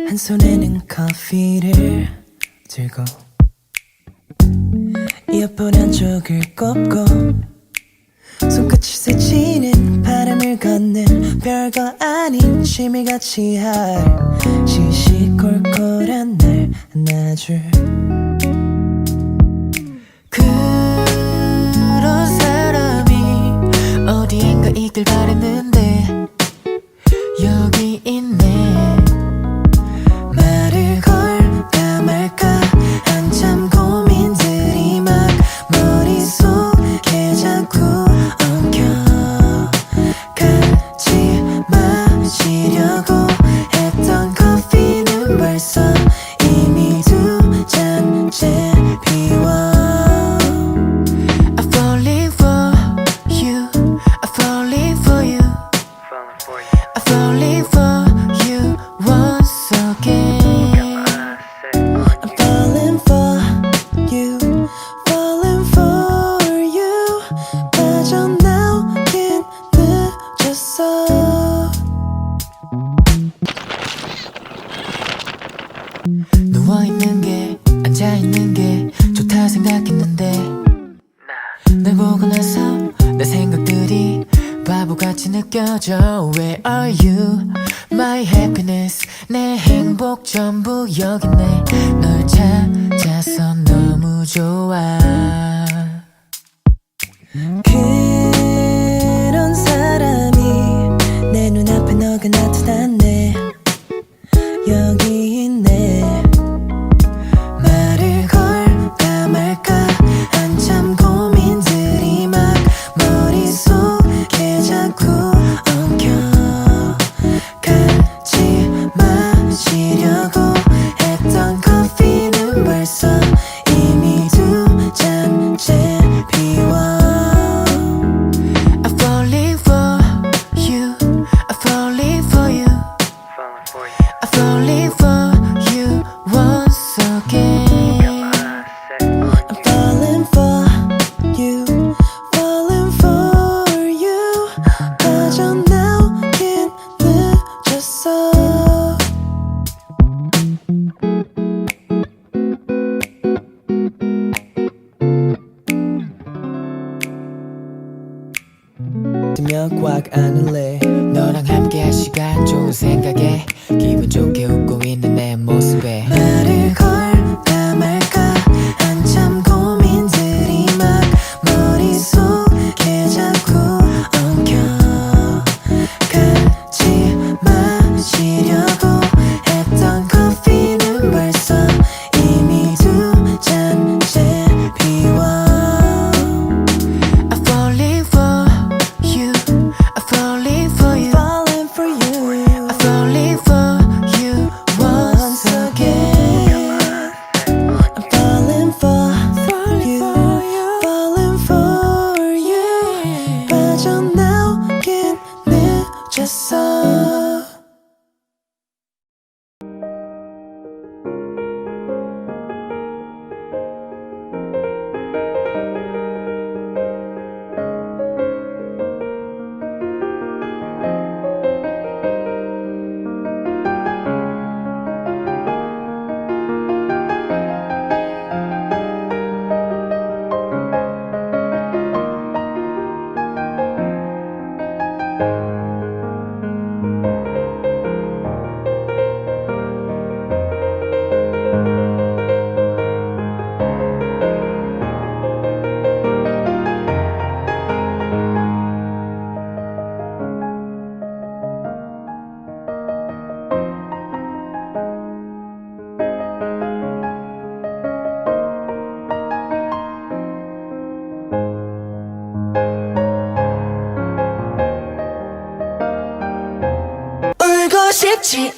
한 손에는 커피를 들고 이어폰 한쪽을 꼽고 손끝이 스치는 바람을 걷는 별거 아닌 취미같이 할 시시콜콜한 날 안아줄 그런 사람이 어디인가 있길 바랬는데 여기 있네. 말을 걸까 말까 한참 고민들이 막 머릿속에 자꾸 엉켜 같이 마시려고 했던 커피는 벌써 이미 두 잔째 비워 I'm falling for you I'm falling for you I'm falling for you once again I'm falling for you falling for you 빠져나오긴 늦었어 누워있는 게 앉아있는 게 좋다 생각했는데 날 보고 나서 내 생각들이 바보같이 느껴져 Where are you? My happiness 내 행복 전부 여기 있네 널 찾아서 너무 좋아 그런 사람이 내 눈앞에 너가 나타났네 여기 있네 말을 걸까 말까 한참 고민들이 막 머릿속에 자꾸 엉켜 같이 마시려고 했던 커피는 벌써 이미 두 잔째 비워 I'm falling for you I'm falling for you I'm falling for you once again I'm falling for you falling for you 빠져나오긴 늦었어 스며 꽉 안을래 너랑 함께할 시간 좋은 생각에 기분 좋게 웃고 있는 내 모습에 말을 걸까 말까 한참 고민들이 막 머릿속에 자꾸 엉켜 같이 마시려고 했던 커피는 벌써 이미 두 잔째 비워 I'm falling for you I'm falling for you falling for you I'm falling for you once again I'm falling for you falling for you 빠져나오긴 늦었어 울고 싶지